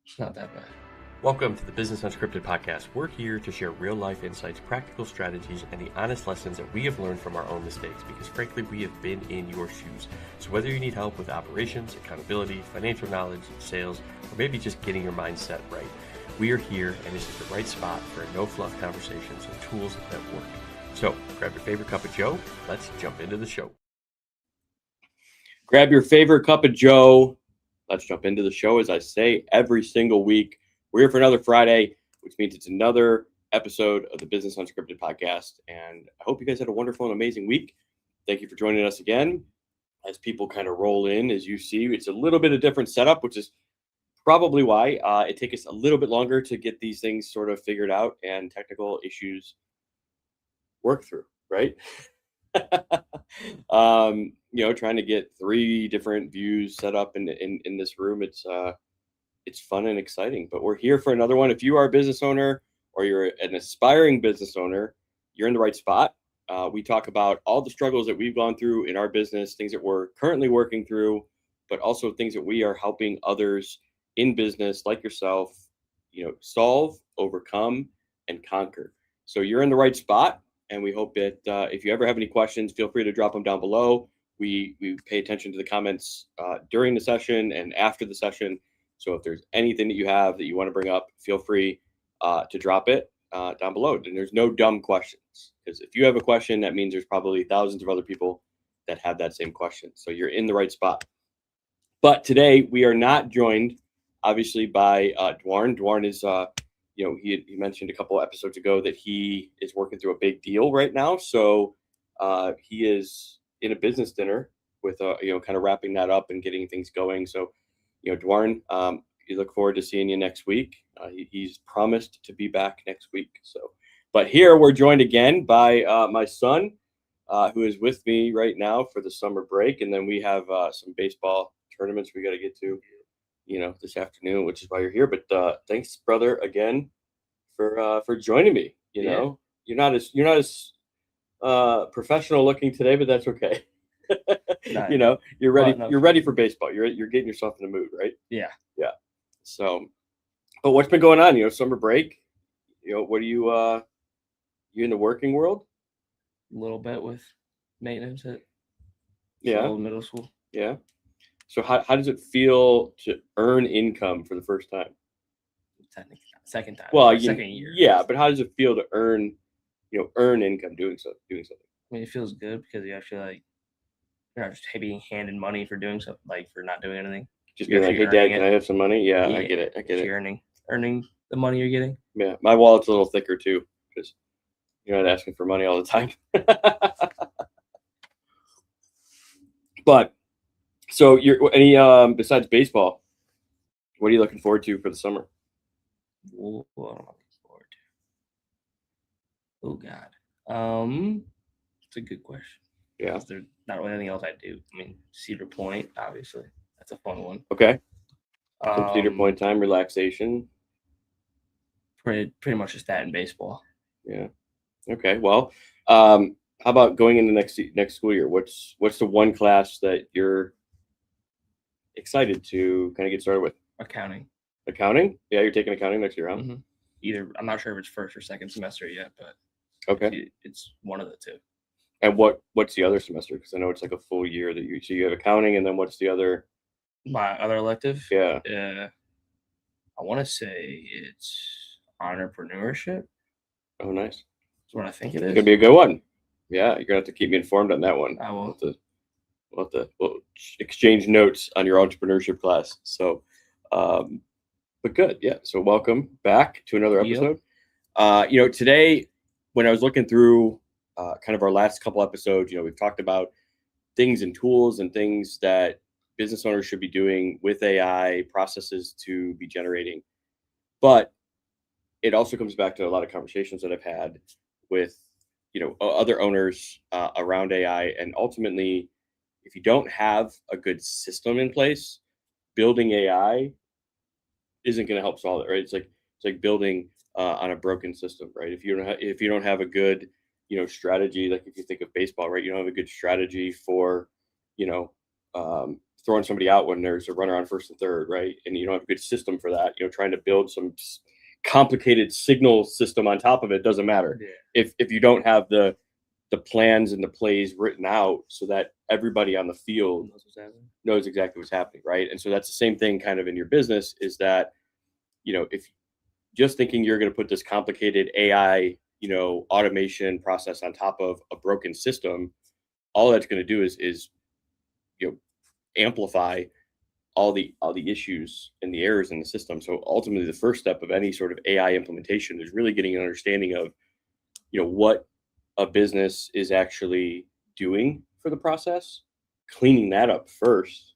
It's not that bad. Welcome to the Business Unscripted podcast. We're here to share real-life insights, practical strategies, and the honest lessons that we have learned from our own mistakes because, frankly, we have been in your shoes. So whether you need help with operations, accountability, financial knowledge, sales, or maybe just getting your mindset right, we are here, and this is the right spot for no-fluff conversations and tools that work. So grab your favorite cup of Joe. Let's jump into the show. Grab your favorite cup of Joe. Let's jump into the show. As I say every single week, we're here for another Friday, which means it's another episode of the Business Unscripted podcast. And I hope you guys had a wonderful and amazing week. Thank you for joining us again. As people kind of roll in, as you see, it's a little bit of different setup, which is probably why it takes us a little bit longer to get these things sort of figured out and technical issues worked through, right? Trying to get 3 different views set up in this room. It's fun and exciting, but we're here for another one. If you are a business owner or you're an aspiring business owner, you're in the right spot. We talk about all the struggles that we've gone through in our business, things that we're currently working through, but also things that we are helping others in business like yourself, solve, overcome, and conquer. So you're in the right spot. And we hope that if you ever have any questions, feel free to drop them down below. We pay attention to the comments during the session and after the session. So if there's anything that you have that you want to bring up, feel free to drop it down below. And there's no dumb questions, because if you have a question, that means there's probably thousands of other people that have that same question. So you're in the right spot. But today we are not joined, obviously, by Dwarn. Dwarn is, he mentioned a couple of episodes ago that he is working through a big deal right now. So he is in a business dinner with, kind of wrapping that up and getting things going. So, Dwarn, we look forward to seeing you next week. He's promised to be back next week. So, but here we're joined again by my son, who is with me right now for the summer break. And then we have some baseball tournaments we got to get to, this afternoon, which is why you're here. But thanks, brother, again for joining me. You're not as professional looking today, but that's okay. Nice. You're ready. You're ready for baseball. You're getting yourself in the mood, right? Yeah. So, but what's been going on? Summer break. What are you in the working world? A little bit with maintenance at middle school. Yeah. So how does it feel to earn income for the first time? Technically, second time. Well, second year. Yeah, but how does it feel to earn income doing something? I mean, it feels good because you actually you're not just being handed money for doing something, for not doing anything. Just being like, hey, Dad, can I have some money? Yeah, I get it. You're earning the money you're getting. Yeah, my wallet's a little thicker too, because you're not asking for money all the time. But so besides baseball, what are you looking forward to for the summer? What am I looking forward to? Oh God, it's a good question. Yeah, there's not really anything else I do. I mean, Cedar Point, obviously, that's a fun one. Okay. Some Cedar Point time, relaxation. Pretty much just that in baseball. Yeah. Okay. Well, how about going into next school year? What's the one class that you're excited to kind of get started with? Accounting. Yeah, you're taking accounting next year, huh? Mm-hmm. Either, I'm not sure if it's first or second semester yet, but okay, it's one of the two. And what's the other semester? Because I know it's like a full year that you have accounting, and then what's the other? My other elective? Yeah. I want to say it's entrepreneurship. Oh, nice. That's what I think it is. It's gonna be a good one. Yeah, you're gonna have to keep me informed on that one. I will. We'll exchange notes on your entrepreneurship class. So, but good. Yeah. So welcome back to another episode. Yep. Today, when I was looking through kind of our last couple episodes, we've talked about things and tools and things that business owners should be doing with AI, processes to be generating. But it also comes back to a lot of conversations that I've had with, other owners around AI. And ultimately, if you don't have a good system in place, building AI isn't going to help solve it, right? It's like building on a broken system, right? If you don't have a good, strategy, like if you think of baseball, right? You don't have a good strategy for, throwing somebody out when there's a runner on first and third, right? And you don't have a good system for that. Trying to build some complicated signal system on top of it doesn't matter if you don't have the plans and the plays written out so that everybody on the field knows exactly what's happening, right? And so that's the same thing kind of in your business, is that if just thinking you're going to put this complicated AI automation process on top of a broken system, all that's going to do is amplify all the issues and the errors in the system. So ultimately, the first step of any sort of AI implementation is really getting an understanding of what a business is actually doing for the process, cleaning that up first,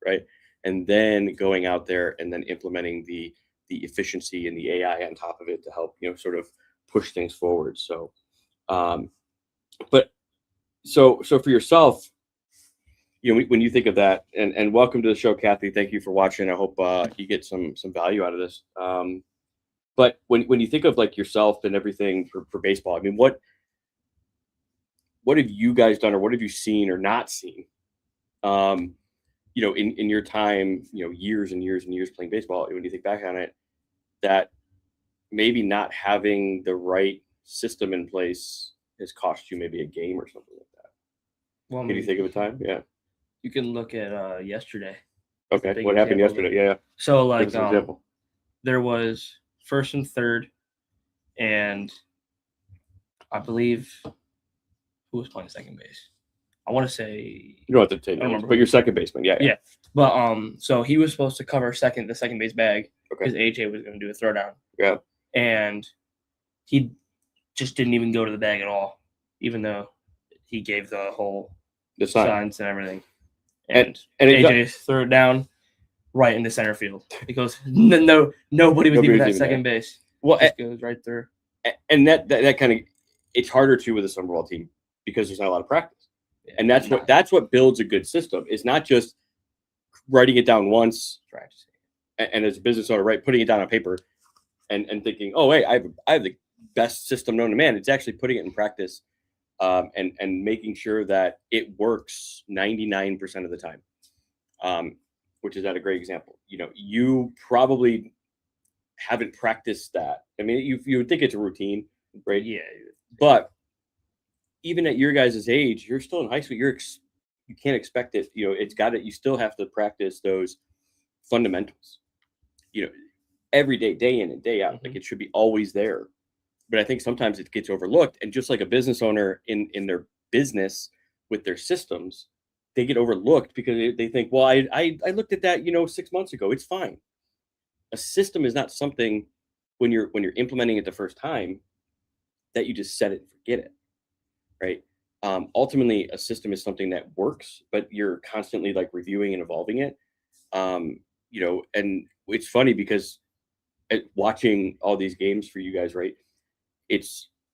right? And then going out there and then implementing the efficiency and the AI on top of it to help sort of push things forward. So so for yourself, when you think of that, and welcome to the show, Kathy. Thank you for watching. I hope you get some value out of this. But when you think of like yourself and everything for baseball, I mean, what have you guys done, or what have you seen or not seen? In your time, years and years and years playing baseball, when you think back on it, that maybe not having the right system in place has cost you maybe a game or something like that. Well, can you think of a time? Yeah. You can look at yesterday. Okay, what happened yesterday? Yeah. So like there was first and third, and I believe who was playing second base? I want to say you don't have to take names, but your second baseman, yeah. But so he was supposed to cover the second base bag because AJ was going to do a throwdown. Yeah. And he just didn't even go to the bag at all, even though he gave the whole signs and everything. And AJ threw it down right in the center field because nobody was even at second base. Well, it goes right through. And that kind of, it's harder too with a summer ball team because there's not a lot of practice. Yeah, and that's what builds a good system. It's not just writing it down once, and as a business owner, right, putting it down on paper and thinking, oh, hey, I have the best system known to man. It's actually putting it in practice. And making sure that it works 99% of the time, which is a great example. You probably haven't practiced that. I mean, you would think it's a routine, right? Yeah. But even at your guys' age, you're still in high school. You can't expect it. You still have to practice those fundamentals. Every day, day in and day out. Like it should be always there. But I think sometimes it gets overlooked. And just like a business owner in their business with their systems, they get overlooked because they think, well, I looked at that, 6 months ago. It's fine. A system is not something when you're implementing it the first time that you just set it and forget it, right? Ultimately, a system is something that works, but you're constantly like reviewing and evolving it. And it's funny because watching all these games for you guys, right?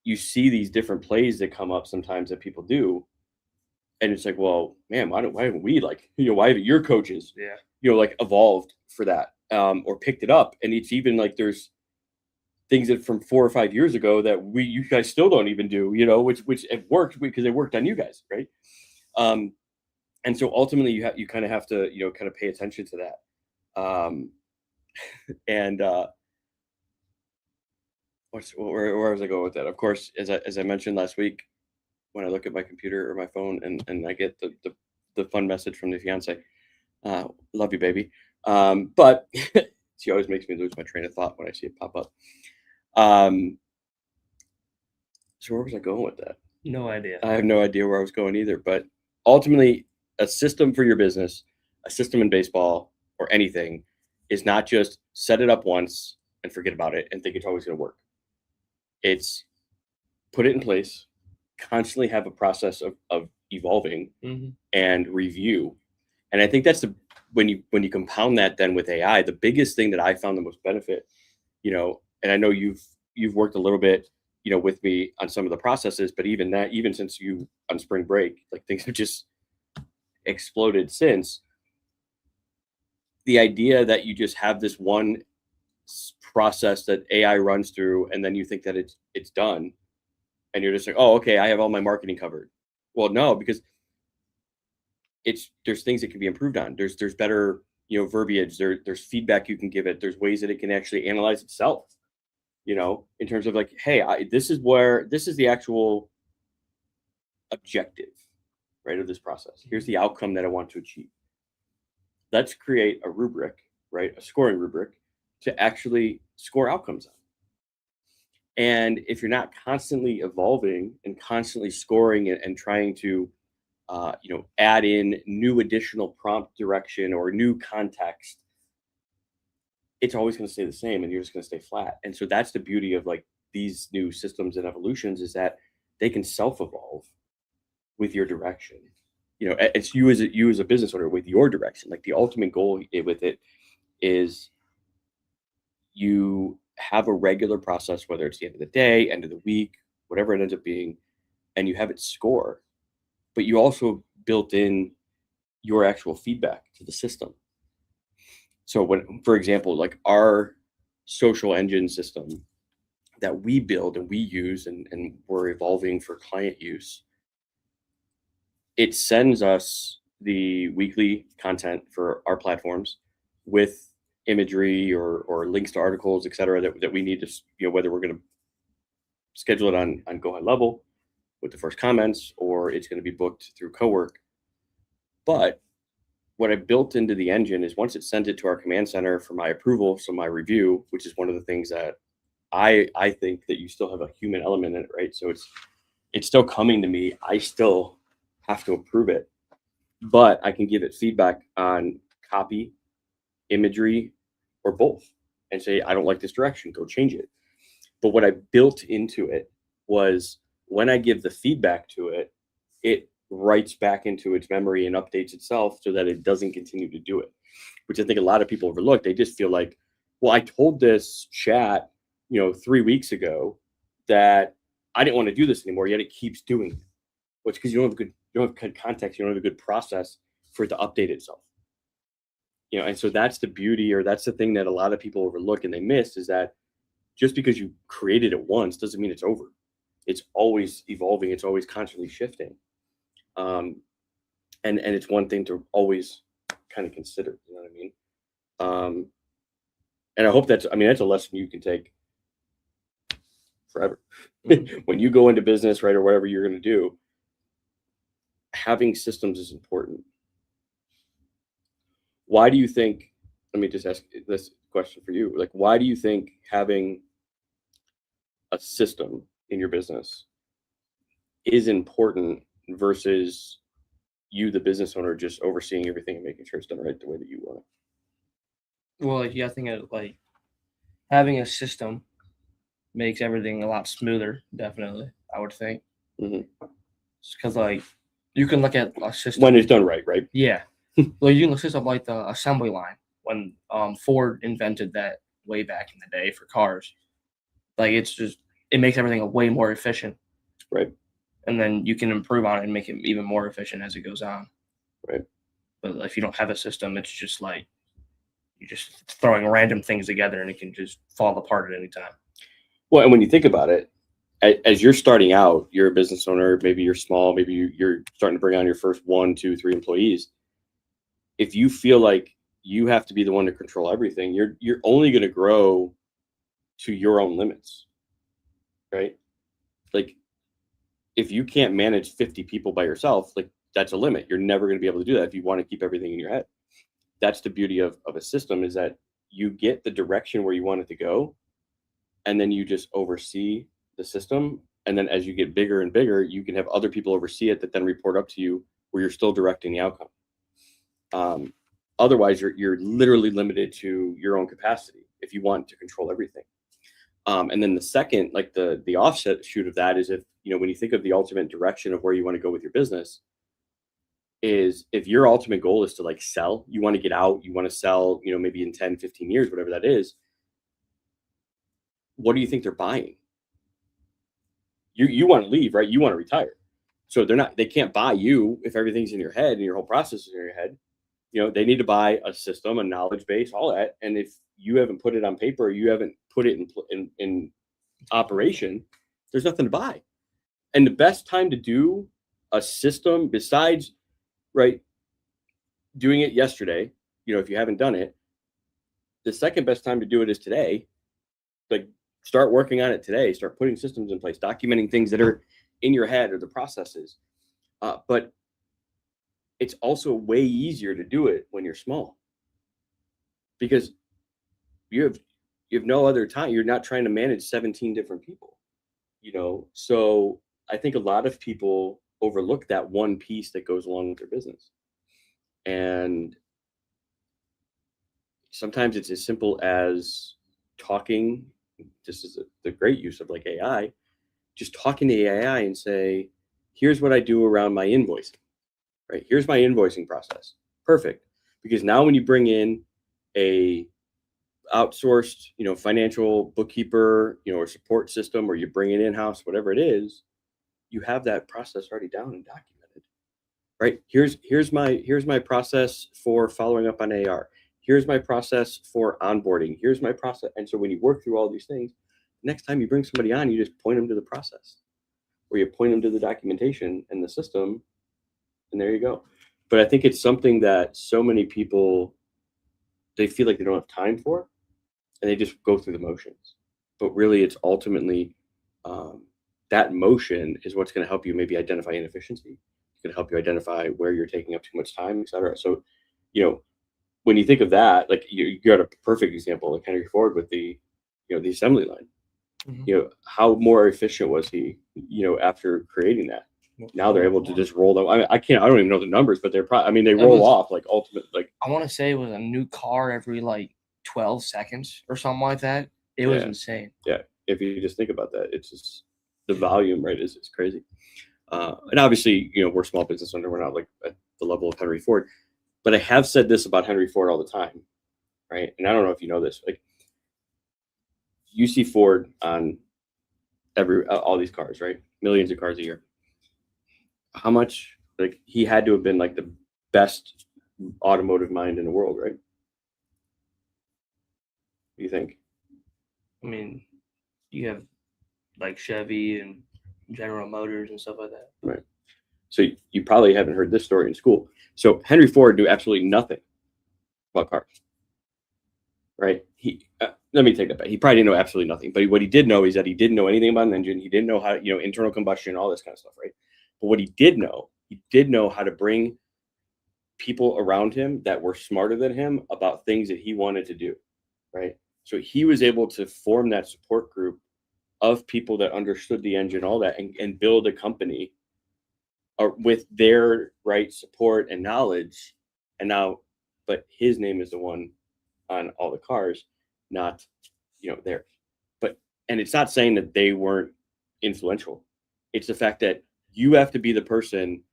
You see these different plays that come up sometimes that people do, and it's like, well, man, why haven't we why haven't your coaches evolved for that or picked it up? And it's even like there's things that from 4 or 5 years ago that you guys still don't even do, which it worked because it worked on you guys, right? And so ultimately you kind of have to kind of pay attention to that. And where was I going with that? Of course, as I mentioned last week, when I look at my computer or my phone and I get the fun message from the fiance, love you, baby. But she always makes me lose my train of thought when I see it pop up. So where was I going with that? No idea. I have no idea where I was going either. But ultimately, a system for your business, a system in baseball or anything, is not just set it up once and forget about it and think it's always going to work. It's put it in place, constantly have a process of evolving and review. And I think that's when you compound that then with AI, the biggest thing that I found the most benefit, and I know you've worked a little bit, with me on some of the processes, but even since you on spring break, like things have just exploded since. The idea that you just have this one process that AI runs through, and then you think that it's done, and you're just like, oh, okay, I have all my marketing covered. Well, no, because there's things that can be improved on. There's better, verbiage. There's feedback you can give it. There's ways that it can actually analyze itself, in terms of like, hey, this is the actual objective, right, of this process. Here's the outcome that I want to achieve. Let's create a rubric, right, a scoring rubric to actually score outcomes on. And if you're not constantly evolving and constantly scoring and trying to, add in new additional prompt direction or new context, it's always going to stay the same and you're just going to stay flat. And so that's the beauty of like these new systems and evolutions, is that they can self-evolve with your direction. It's you as a business owner with your direction. Like the ultimate goal with it is you have a regular process, whether it's the end of the day, end of the week, whatever it ends up being, and you have it score, but you also built in your actual feedback to the system. So when, for example, like our social engine system that we build and we use and we're evolving for client use, it sends us the weekly content for our platforms with imagery or links to articles, et cetera, that we need to, whether we're going to schedule it on Go High Level with the first comments, or it's going to be booked through Cowork. But what I built into the engine is once it sends it to our command center for my approval, so my review, which is one of the things that I think that you still have a human element in it, right? So it's still coming to me. I still have to approve it, but I can give it feedback on copy, imagery, or both, and say, I don't like this direction, go change it. But what I built into it was when I give the feedback to it, it writes back into its memory and updates itself so that it doesn't continue to do it, which I think a lot of people overlook. They just feel like, well, I told this chat, 3 weeks ago that I didn't want to do this anymore, yet it keeps doing it. Well, it's because you don't have good context, you don't have a good process for it to update itself. And so that's the beauty, or that's the thing that a lot of people overlook and they miss, is that just because you created it once doesn't mean it's over. It's always evolving. It's always constantly shifting. And it's one thing to always kind of consider, you know what I mean? And I hope that's a lesson you can take forever. When you go into business, right, or whatever you're going to do, having systems is important. Why do you think, let me just ask this question for you, like, why do you think having a system in your business is important versus you, the business owner, just overseeing everything and making sure it's done right the way that you want it? Well, I think like having a system makes everything a lot smoother. Definitely, I would think. Because like you can look at a system when it's done right, right? Yeah. Well, you can look at something like the assembly line when Ford invented that way back in the day for cars. Like it makes everything way more efficient. Right. And then you can improve on it and make it even more efficient as it goes on. Right. But if you don't have a system, it's just like you're just throwing random things together and it can just fall apart at any time. Well, and when you think about it, as you're starting out, you're a business owner, maybe you're small, maybe you're starting to bring on your first 1, 2, 3 employees. If you feel like you have to be the one to control everything, you're only going to grow to your own limits, right? Like if you can't manage 50 people by yourself, like that's a limit. You're never going to be able to do that if you want to keep everything in your head. That's the beauty of a system, is that you get the direction where you want it to go, and then you just oversee the system. And then as you get bigger and bigger, you can have other people oversee it that then report up to you, where you're still directing the outcome. Otherwise, you're literally limited to your own capacity if you want to control everything. And then the second, like the offset shoot of that, is if, when you think of the ultimate direction of where you want to go with your business, is if your ultimate goal is to like sell, you want to get out, you want to sell, maybe in 10, 15 years, whatever that is, what do you think they're buying? You want to leave, right? You want to retire. So they can't buy you if everything's in your head and your whole process is in your head. They need to buy a system, a knowledge base, all that. And if you haven't put it on paper, you haven't put it in operation, there's nothing to buy. And the best time to do a system, besides, right, doing it yesterday, if you haven't done it, the second best time to do it is today. Like, start working on it today. Start putting systems in place, documenting things that are in your head or the processes. But it's also way easier to do it when you're small, because you have no other time. You're not trying to manage 17 different people, So I think a lot of people overlook that one piece that goes along with their business. And sometimes it's as simple as talking. This is the great use of like AI, just talking to AI and say, here's what I do around my invoicing, right? Here's my invoicing process. Perfect. Because now when you bring in a outsourced, financial bookkeeper, or support system, or you bring it in-house, whatever it is, you have that process already down and documented, right? Here's my process for following up on AR. Here's my process for onboarding. Here's my process. And so when you work through all these things, next time you bring somebody on, you just point them to the process, or you point them to the documentation and the system, and there you go. But I think it's something that so many people, they feel like they don't have time for, and they just go through the motions. But really, it's ultimately that motion is what's going to help you maybe identify inefficiency. It's going to help you identify where you're taking up too much time, et cetera. So, when you think of that, like you got a perfect example, like Henry Ford with the assembly line. Mm-hmm. How more efficient was he, after creating that? Now they're able to just roll them. I don't even know the numbers, but they're probably, they roll off like ultimate, like, I want to say it was a new car every like 12 seconds or something like that. It was insane. Yeah. If you just think about that, it's just the volume, right? Is crazy. And obviously, we're a small business owner. We're not like at the level of Henry Ford, but I have said this about Henry Ford all the time, right? And I don't know if you know this, like, you see Ford on all these cars, right? Millions of cars a year. How much, like, he had to have been like the best automotive mind in the world, right? What do you think? I mean, you have like Chevy and General Motors and stuff like that. Right. So you probably haven't heard this story in school. So Henry Ford knew absolutely nothing about cars, right? Let me take that back. He probably didn't know absolutely nothing, but what he did know is that he didn't know anything about an engine. He didn't know how, internal combustion, all this kind of stuff, right? But what he did know how to bring people around him that were smarter than him about things that he wanted to do, right? So he was able to form that support group of people that understood the engine, all that, and build a company with their right support and knowledge. And now, but his name is the one on all the cars, not, theirs. And it's not saying that they weren't influential. It's the fact that you have to be the person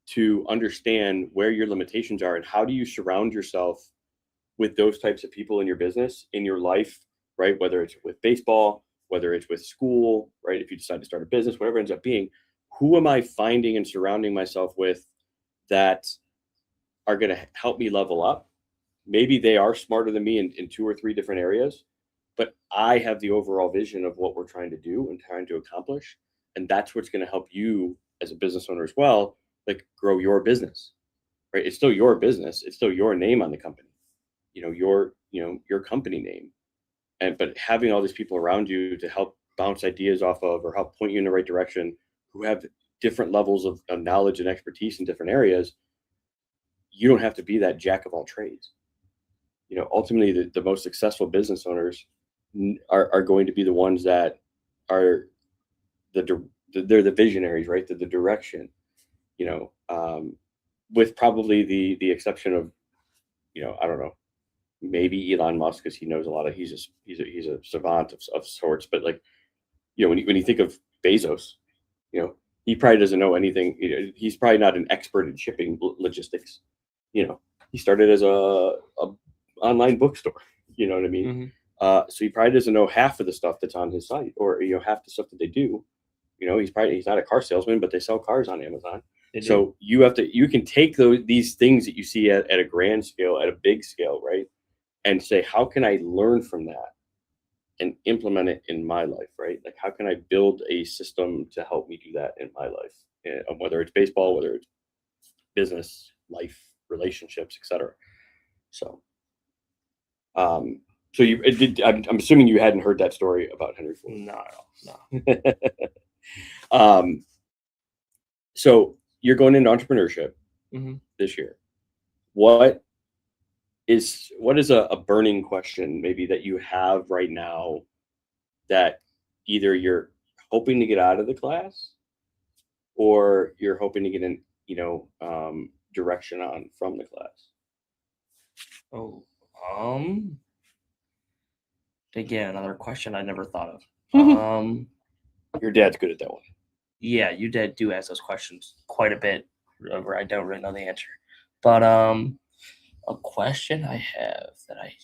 to understand where your limitations are and how do you surround yourself with those types of people in your business, in your life, right? Whether it's with baseball, whether it's with school, right? If you decide to start a business, whatever it ends up being, who am I finding and surrounding myself with that are going to help me level up? Maybe they are smarter than me in 2 or 3 different areas, but I have the overall vision of what we're trying to do and trying to accomplish. And that's what's going to help you as a business owner as well, like, grow your business, right? It's still your business. It's still your name on the company, your company name. But having all these people around you to help bounce ideas off of, or help point you in the right direction, who have different levels of knowledge and expertise in different areas, you don't have to be that jack of all trades. Ultimately, the most successful business owners are going to be the ones that are they're the visionaries, right? They're the direction, with probably the exception of, I don't know, maybe Elon Musk, because he knows a lot of, he's a savant of sorts. But like, when you think of Bezos, he probably doesn't know anything. He's probably not an expert in shipping logistics. He started as a online bookstore. You know what I mean? Mm-hmm. So he probably doesn't know half of the stuff that's on his site, or half the stuff that they do. He's not a car salesman, but they sell cars on Amazon. So you can take these things that you see at a grand scale, at a big scale, right? And say, how can I learn from that and implement it in my life, right? Like, how can I build a system to help me do that in my life? Whether it's baseball, whether it's business, life, relationships, etc. So, I'm assuming you hadn't heard that story about Henry Ford. No. So you're going into entrepreneurship this year. What is a burning question maybe that you have right now that either you're hoping to get out of the class or you're hoping to get an direction on from the class? Again, another question I never thought of. Your dad's good at that one. Yeah, you do ask those questions quite a bit where I don't really know the answer. But a question I have that I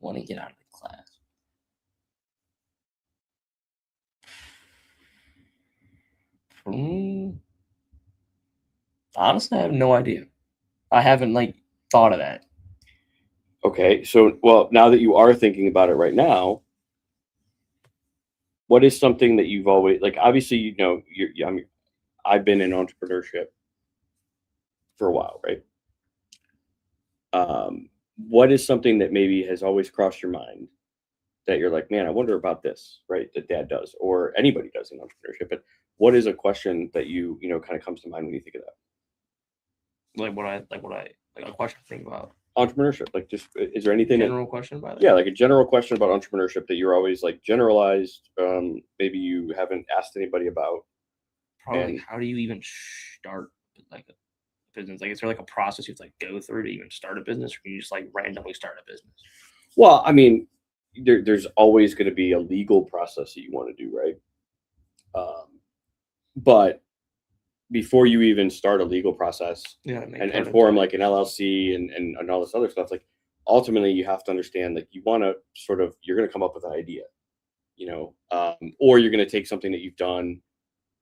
want to get out of the class. Honestly, I have no idea. I haven't thought of that. Okay, so now that you are thinking about it right now, what is something that you've always obviously I've been in entrepreneurship for a while, right? What is something that maybe has always crossed your mind that you're like, man, I wonder about this, right? That dad does, or anybody does in entrepreneurship. But what is a question that you kind of comes to mind when you think of that? A question to think about entrepreneurship. Is there anything general question about it? Yeah, a general question about entrepreneurship that you're always generalized. Maybe you haven't asked anybody about. Probably how do you even start a business? Is there a process you have to go through to even start a business, or can you just randomly start a business? Well, I mean, there's always going to be a legal process that you want to do, right? But before you even start a legal process and form an LLC and all this other stuff, ultimately you have to understand you want to you're going to come up with an idea, or you're going to take something that you've done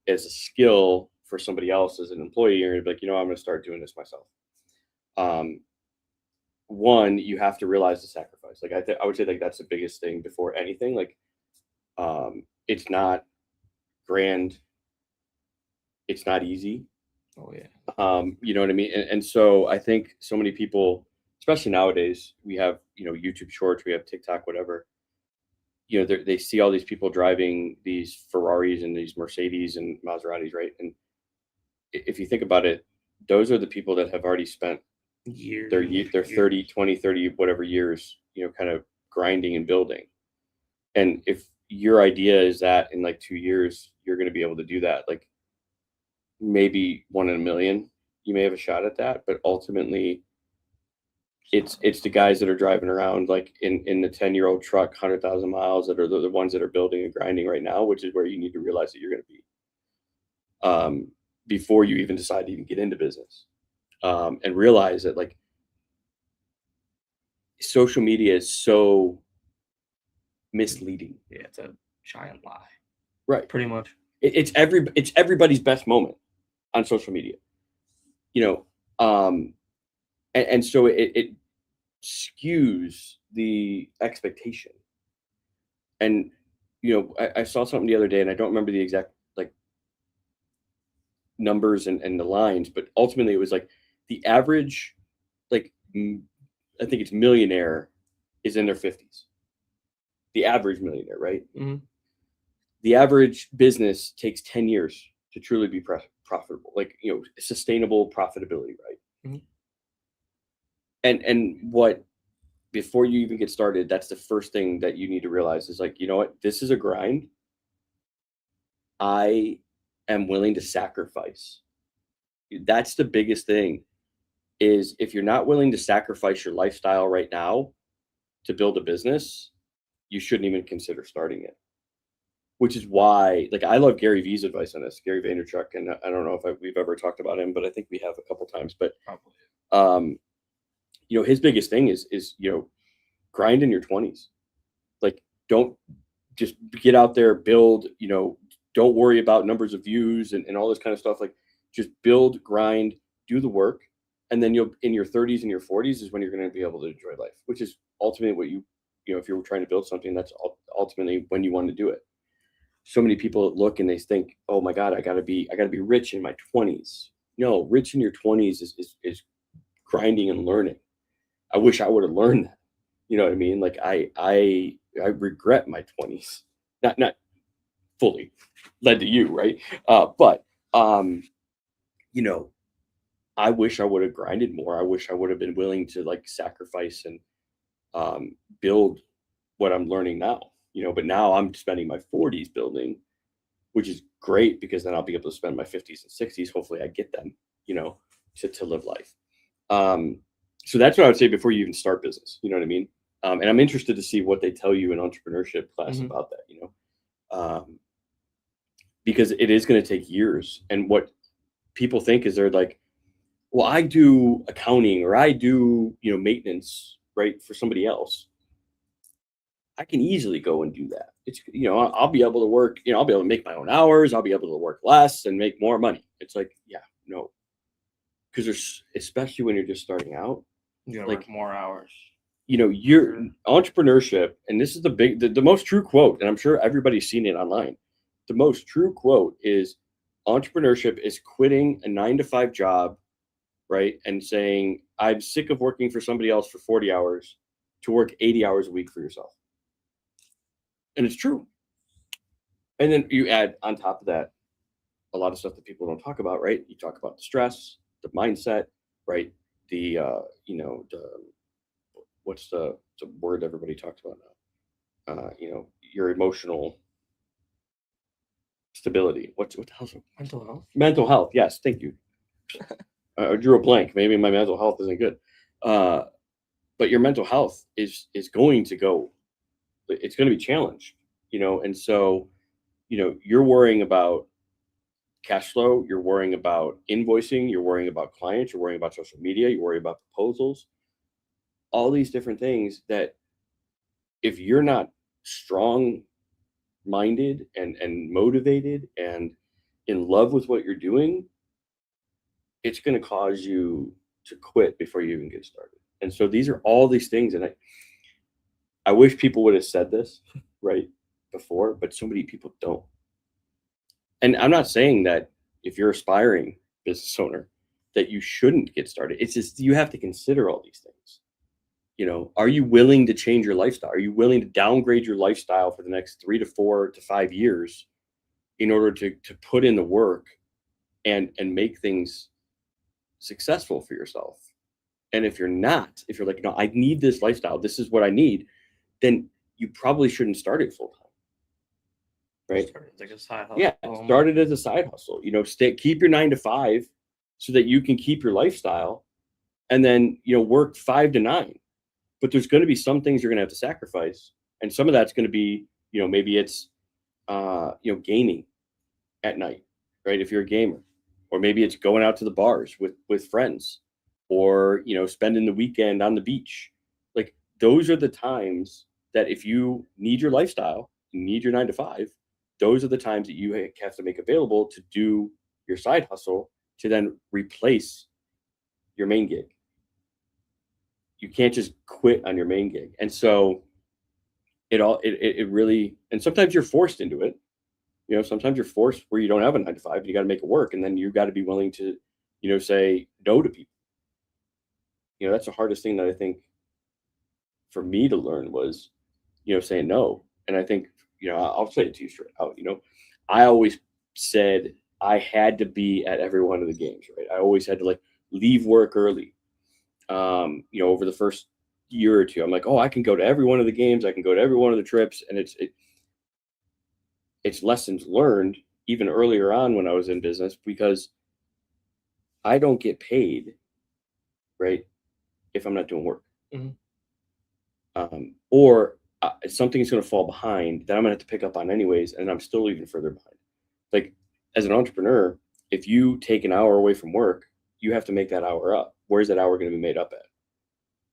as a skill for somebody else as an employee, and you're going to be I'm going to start doing this myself. One, you have to realize the sacrifice. I would say that's the biggest thing before anything. It's not grand. It's not easy. Oh yeah. You know what I mean? And so I think so many people, especially nowadays, we have, YouTube Shorts, we have TikTok, whatever, they see all these people driving these Ferraris and these Mercedes and Maseratis, right? And if you think about it, those are the people that have already spent their 30, 20, 30, whatever years, kind of grinding and building. And if your idea is that in 2 years, you're going to be able to do that, maybe 1 in a million, you may have a shot at that, but ultimately it's the guys that are driving around in the 10-year-old truck, 100,000 miles, that are the ones that are building and grinding right now, which is where you need to realize that you're going to be before you even decide to even get into business, and realize that social media is so misleading. Yeah, it's a giant lie, right? Pretty much. It's everybody's best moment on social media, and so it skews the expectation. And I saw something the other day, and I don't remember the exact numbers and the lines, but ultimately it was the average I think it's millionaire is in their 50s. The average millionaire, right? Mm-hmm. The average business takes 10 years to truly be profitable, sustainable profitability, right? Mm-hmm. And what, before you even get started, that's the first thing that you need to realize is you know what, this is a grind. I am willing to sacrifice. That's the biggest thing, is if you're not willing to sacrifice your lifestyle right now to build a business, you shouldn't even consider starting it. Which is why, I love Gary V's advice on this, Gary Vaynerchuk, and I don't know if we've ever talked about him, but I think we have a couple times. But probably, his biggest thing is grind in your 20s. Don't just get out there, build. Don't worry about numbers of views and all this kind of stuff. Just build, grind, do the work, and then you'll, in your 30s and your 40s, is when you're going to be able to enjoy life. Which is ultimately what if you're trying to build something, that's ultimately when you want to do it. So many people look and they think, oh my God, I gotta be rich in my 20s. No, rich in your 20s is grinding and learning. I wish I would have learned that. You know what I mean? Like I regret my 20s, not fully led to you, right? But you know, I wish I would have grinded more. I wish I would have been willing to like sacrifice and build what I'm learning now, you know, but now I'm spending my 40s building, which is great because then I'll be able to spend my 50s and 60s. Hopefully I get them, you know, to live life. So that's what I would say before you even start business, you know what I mean? And I'm interested to see what they tell you in entrepreneurship class about that, you know, because it is going to take years. And what people think is they're like, well, I do accounting or I do, you know, maintenance, right, for somebody else. I can easily go and do that. It's, you know, I'll be able to work, you know, I'll be able to make my own hours. I'll be able to work less and make more money. It's like, yeah, no. Because there's, especially when you're just starting out, you gotta work more hours. You know, your entrepreneurship, and this is the most true quote, and I'm sure everybody's seen it online. The most true quote is entrepreneurship is quitting a 9-to-5 job, right? And saying, I'm sick of working for somebody else for 40 hours to work 80 hours a week for yourself. And it's true. And then you add on top of that a lot of stuff that people don't talk about, right? You talk about the stress, the mindset, right? The, you know, what's the word everybody talks about now? You know, your emotional stability. What the hell's it? Mental health. Mental health. Yes. Thank you. I drew a blank. Maybe my mental health isn't good. But your mental health is going to go, it's going to be challenged, you know? And so, you know, you're worrying about cash flow, you're worrying about invoicing, you're worrying about clients, you're worrying about social media, you worry about proposals, all these different things that if you're not strong minded and motivated and in love with what you're doing, it's going to cause you to quit before you even get started. And so these are all these things. And I wish people would have said this right before, but so many people don't. And I'm not saying that if you're aspiring business owner that you shouldn't get started. It's just, you have to consider all these things. You know, are you willing to change your lifestyle? Are you willing to downgrade your lifestyle for the next 3 to 4 to 5 years in order to put in the work and make things successful for yourself? And if you're not, if you're like, no, I need this lifestyle, this is what I need, then you probably shouldn't start it full time. Right? Started like a side hustle. Yeah, start it as a side hustle. You know, keep your 9 to 5 so that you can keep your lifestyle, and then, you know, work 5 to 9. But there's going to be some things you're going to have to sacrifice, and some of that's going to be, you know, maybe it's, you know, gaming at night, right? If you're a gamer, or maybe it's going out to the bars with friends, or, you know, spending the weekend on the beach. Like, those are the times that if you need your lifestyle, you need your 9 to 5, those are the times that you have to make available to do your side hustle to then replace your main gig. You can't just quit on your main gig. And so it really, and sometimes you're forced into it. You know, sometimes you're forced where you don't have a 9 to 5, you got to make it work. And then you got to be willing to, you know, say no to people. You know, that's the hardest thing that I think for me to learn was, you know, saying no. And I think, you know, I'll say it to you straight out, you know, I always said I had to be at every one of the games, right? I always had to like leave work early. You know, over the first year or two, I'm like, oh, I can go to every one of the games. I can go to every one of the trips. And it's lessons learned even earlier on when I was in business, because I don't get paid, right, if I'm not doing work. Or something's going to fall behind that I'm going to have to pick up on anyways, and I'm still even further behind. Like, as an entrepreneur, if you take an hour away from work, you have to make that hour up. Where's that hour going to be made up at?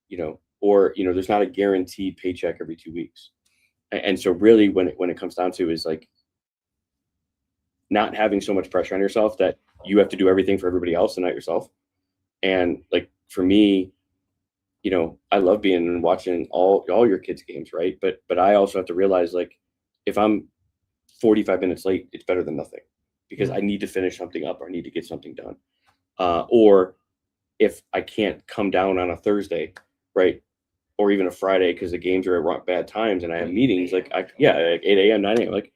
You know, or, you know, there's not a guaranteed paycheck every 2 weeks. And so really when it comes down to is like not having so much pressure on yourself that you have to do everything for everybody else and not yourself. And like, for me, you know, I love being and watching all your kids' games, right? But I also have to realize, like, if I'm 45 minutes late, it's better than nothing, because I need to finish something up or I need to get something done. Or if I can't come down on a Thursday, right? Or even a Friday, because the games are at bad times and I have meetings, like 8 a.m., 9 a.m., like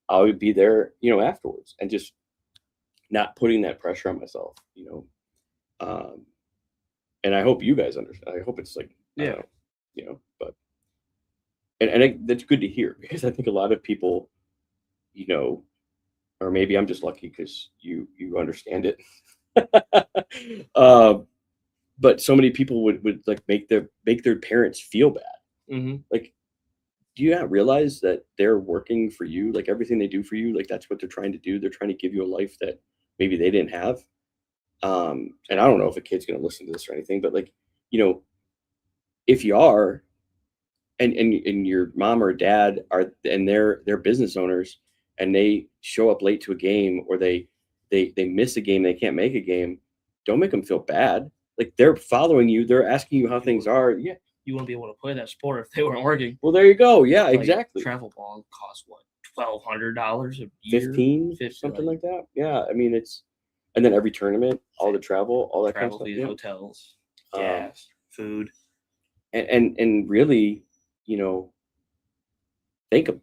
I would be there, afterwards, and just not putting that pressure on myself, and I hope you guys understand. I hope it's like, but, that's good to hear, because I think a lot of people, or maybe I'm just lucky because you understand it. But so many people would like make their parents feel bad. Mm-hmm. Like, do you not realize that they're working for you? Like, everything they do for you, like, that's what they're trying to do. They're trying to give you a life that maybe they didn't have. And I don't know if a kid's going to listen to this or anything, but like, if you are, and your mom or dad are, and they're business owners, and they show up late to a game, or they miss a game, they can't make a game, don't make them feel bad. Like, they're following you, they're asking you how things are. Yeah, you wouldn't be able to play that sport if they weren't working. Well, there you go. Yeah, like, exactly. Travel ball costs what, $1,200 a year? 15, something like that. Yeah, I mean, it's, and then every tournament, all the travel, all that travel kind of fees, stuff. hotels, gas, food, and really, thank them.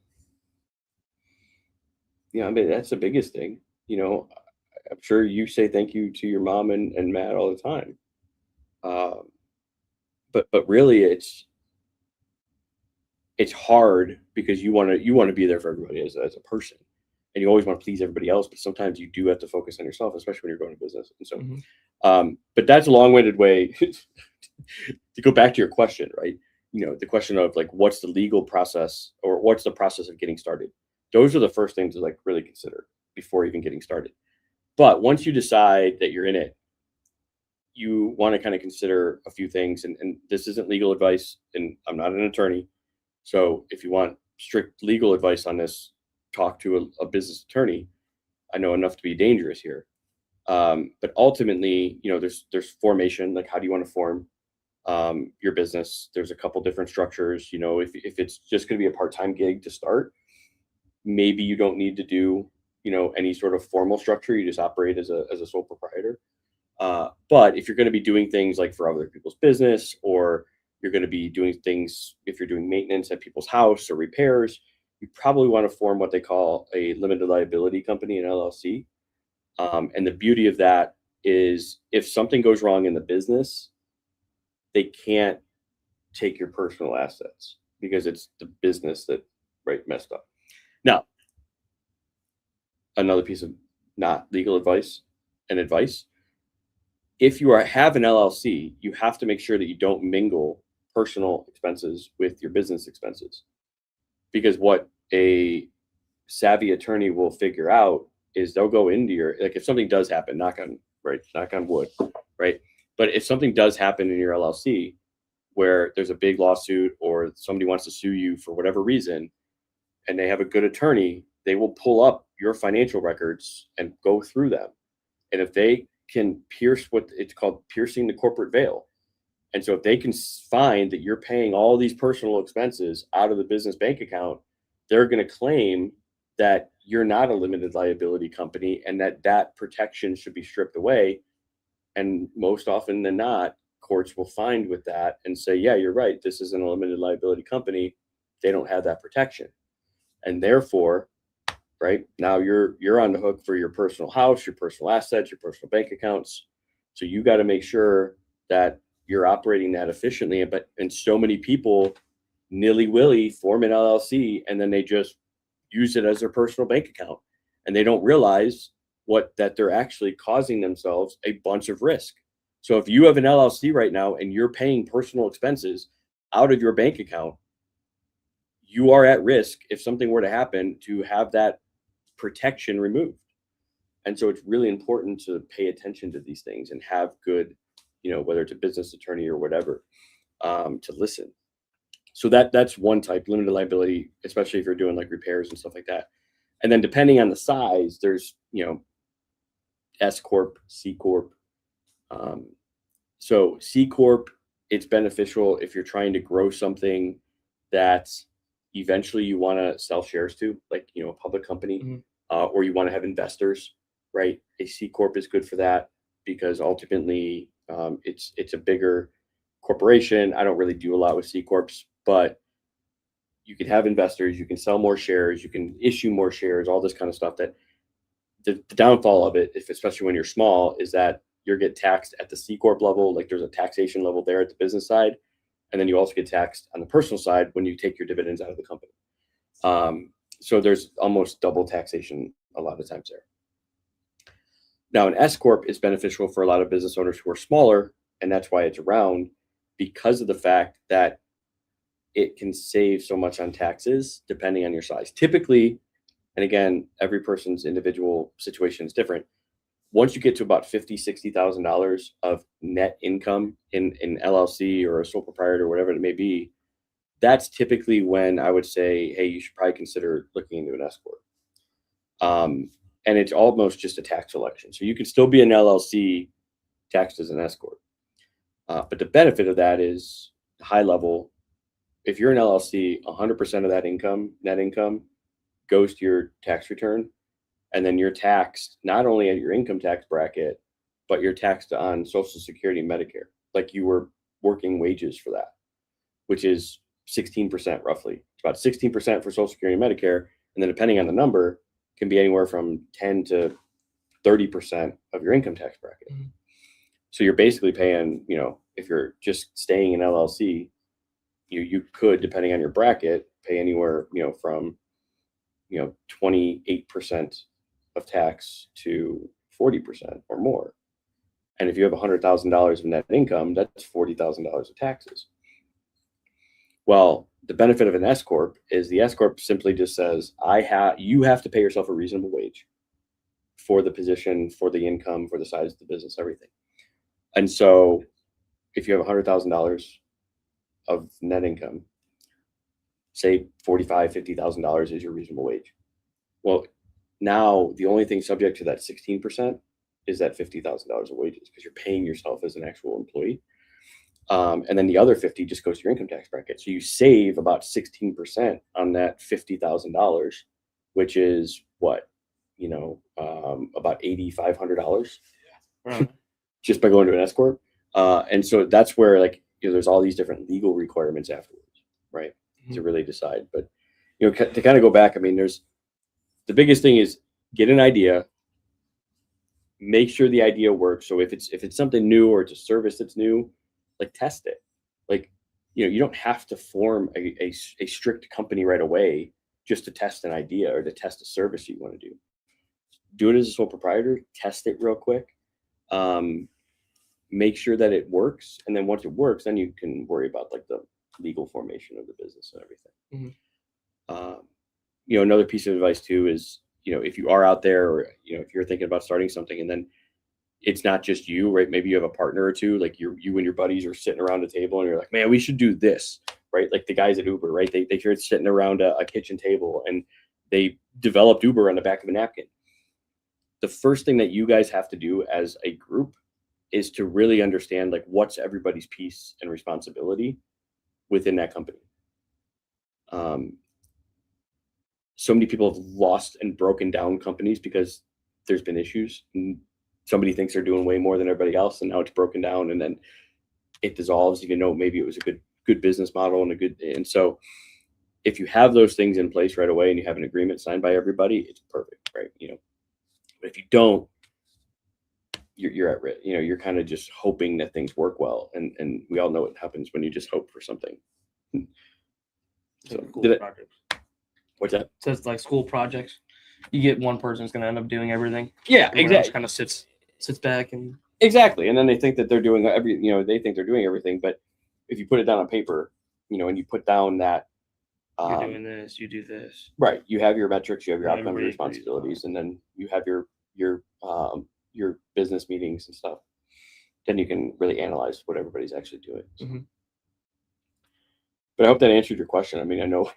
I mean, that's the biggest thing. I'm sure you say thank you to your mom and Matt all the time. But really, it's hard, because you want to be there for everybody as a person, and you always want to please everybody else. But sometimes you do have to focus on yourself, especially when you're going to business. And so, but that's a long-winded way to go back to your question, right? The question of like, what's the legal process, or what's the process of getting started? Those are the first things to like really consider before even getting started. But once you decide that you're in it, you want to kind of consider a few things. And this isn't legal advice, and I'm not an attorney. So if you want strict legal advice on this, talk to a business attorney. I know enough to be dangerous here. But ultimately, there's formation, like how do you want to form your business? There's a couple different structures. If it's just going to be a part-time gig to start, maybe you don't need to do, any sort of formal structure. You just operate as a sole proprietor. But if you're going to be doing things like for other people's business, or you're going to be doing things, if you're doing maintenance at people's house or repairs, you probably want to form what they call a limited liability company, an LLC. And the beauty of that is, if something goes wrong in the business, they can't take your personal assets, because it's the business that messed up. Now, another piece of not legal advice and advice: if you have an LLC, you have to make sure that you don't mingle personal expenses with your business expenses, because what a savvy attorney will figure out is they'll go into your, like, if something does happen, knock on wood, right? But if something does happen in your LLC, where there's a big lawsuit, or somebody wants to sue you for whatever reason, and they have a good attorney, they will pull up your financial records and go through them. And if they can pierce what it's called piercing the corporate veil, and so if they can find that you're paying all these personal expenses out of the business bank account, they're going to claim that you're not a limited liability company, and that protection should be stripped away. And most often than not, courts will find with that and say, yeah, you're right, this isn't a limited liability company. They don't have that protection. And therefore, now you're on the hook for your personal house, your personal assets, your personal bank accounts. So you got to make sure that you're operating that efficiently. And so many people nilly-willy form an LLC, and then they just use it as their personal bank account, and they don't realize that they're actually causing themselves a bunch of risk. So if you have an LLC right now and you're paying personal expenses out of your bank account, you are at risk, if something were to happen, to have that protection removed. And so it's really important to pay attention to these things and have good, whether it's a business attorney or whatever, to listen. So that's one type, limited liability, especially if you're doing like repairs and stuff like that. And then depending on the size, there's, S-Corp, C-Corp. So C-Corp, it's beneficial if you're trying to grow something that eventually you want to sell shares to, like, a public company, or you want to have investors, right? A C-Corp is good for that, because ultimately It's a bigger corporation. I don't really do a lot with C Corps, but you can have investors, you can sell more shares, you can issue more shares, all this kind of stuff. That the downfall of it, especially when you're small, is that you get taxed at the C Corp level. Like there's a taxation level there at the business side. And then you also get taxed on the personal side when you take your dividends out of the company. So there's almost double taxation a lot of times there. Now, an S Corp is beneficial for a lot of business owners who are smaller, and that's why it's around, because of the fact that it can save so much on taxes depending on your size. Typically, and again, every person's individual situation is different. Once you get to about $50,000, $60,000 of net income in LLC or a sole proprietor or whatever it may be, that's typically when I would say, hey, you should probably consider looking into an S Corp. And it's almost just a tax election. So you can still be an LLC taxed as an S Corp. But the benefit of that is high level. If you're an LLC, 100% of that income, net income, goes to your tax return. And then you're taxed not only at your income tax bracket, but you're taxed on Social Security and Medicare, like you were working wages for that, which is 16% roughly. It's about 16% for Social Security and Medicare. And then depending on the number, can be anywhere from 10 to 30% of your income tax bracket. Mm-hmm. So you're basically paying, if you're just staying in LLC, you could, depending on your bracket, pay anywhere, from 28% of tax to 40% or more. And if you have $100,000 of net income, that's $40,000 of taxes. Well, the benefit of an S Corp is the S Corp simply just says, you have to pay yourself a reasonable wage for the position, for the income, for the size of the business, everything. And so if you have $100,000 of net income, say $45,000, $50,000 is your reasonable wage. Well, now the only thing subject to that 16% is that $50,000 of wages, because you're paying yourself as an actual employee. And then the other 50 just goes to your income tax bracket. So you save about 16% on that $50,000, which is what, about $8,500 just by going to an S Corp. And so that's where there's all these different legal requirements afterwards, right? Mm-hmm. To really decide. But, to kind of go back, the biggest thing is get an idea, make sure the idea works. So if it's something new or it's a service that's new, test it. You don't have to form a strict company right away just to test an idea or to test a service you want to do. Do it as a sole proprietor, test it real quick, make sure that it works. And then once it works, then you can worry about the legal formation of the business and everything. Mm-hmm. Another piece of advice too is, if you are out there or, if you're thinking about starting something and then it's not just you, right? Maybe you have a partner or two, you and your buddies are sitting around a table and you're like, man, we should do this, right? Like the guys at Uber, right? They hear it sitting around a kitchen table and they developed Uber on the back of a napkin. The first thing that you guys have to do as a group is to really understand what's everybody's piece and responsibility within that company. So many people have lost and broken down companies because there's been issues. And somebody thinks they're doing way more than everybody else, and now it's broken down, and then it dissolves. Even though maybe it was a good business model and so if you have those things in place right away and you have an agreement signed by everybody, it's perfect, right? But if you don't, you're at risk. You're kind of just hoping that things work well, and we all know what happens when you just hope for something. So what's that? It says school projects. You get one person who's going to end up doing everything. Yeah, exactly. Kind of sits back and exactly, and then they think that they're doing they think they're doing everything. But if you put it down on paper, and you put down that you're doing this, you do this. Right. You have your metrics, you have your outcome responsibilities, and then you have your business meetings and stuff. Then you can really analyze what everybody's actually doing. So. Mm-hmm. But I hope that answered your question. I know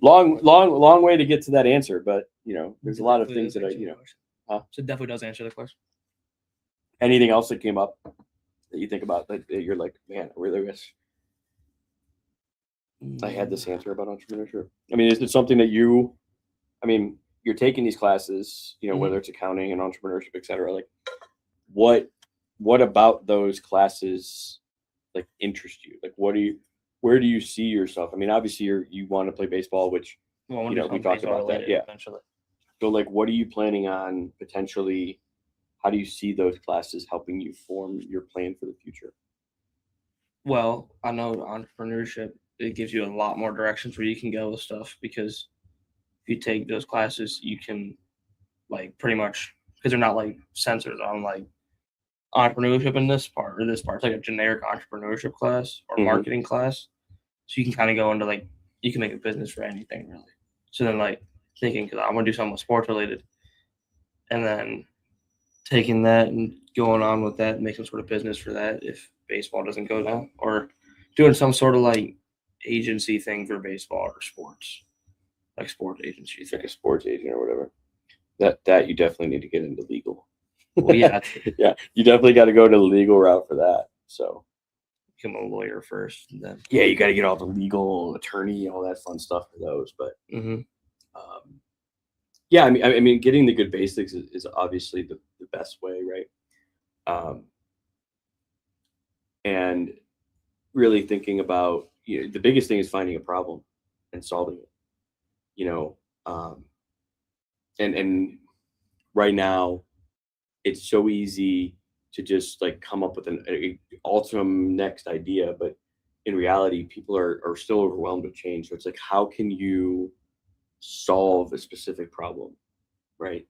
long way to get to that answer, but there's a lot of things that So it definitely does answer the question. Anything else that came up that you think about that you're like, man, I really wish I had this answer about entrepreneurship? Is it something that you're taking these classes, mm-hmm. whether it's accounting and entrepreneurship, et cetera, what what about those classes like interest you? Like, where do you see yourself? I mean, obviously you want to play baseball, which we talked about that. Yeah. Eventually. So like, what are you planning on potentially? How do you see those classes helping you form your plan for the future? Well, I know entrepreneurship, it gives you a lot more directions where you can go with stuff, because if you take those classes, you can like pretty much, because they're not like censored on like entrepreneurship in this part or this part. It's like a generic entrepreneurship class or marketing class. So you can kind of go into like, you can make a business for anything really. So then like thinking, because I want to do something with sports related, and then taking that and going on with that, making sort of business for that if baseball doesn't go down, or doing some sort of like agency thing for baseball or sports, like sports agency thing. Like a sports agent or whatever. That you definitely need to get into legal. Well, yeah. Yeah, you definitely got to go to the legal route for that. So become a lawyer first. And then. Yeah, you got to get all the legal attorney, all that fun stuff for those. But yeah, I mean, getting the good basics is obviously the best way, right? And really thinking about, the biggest thing is finding a problem and solving it. And right now, it's so easy to just like come up with an ultimate next idea, but in reality, people are still overwhelmed with change. So it's like, how can you solve a specific problem, right?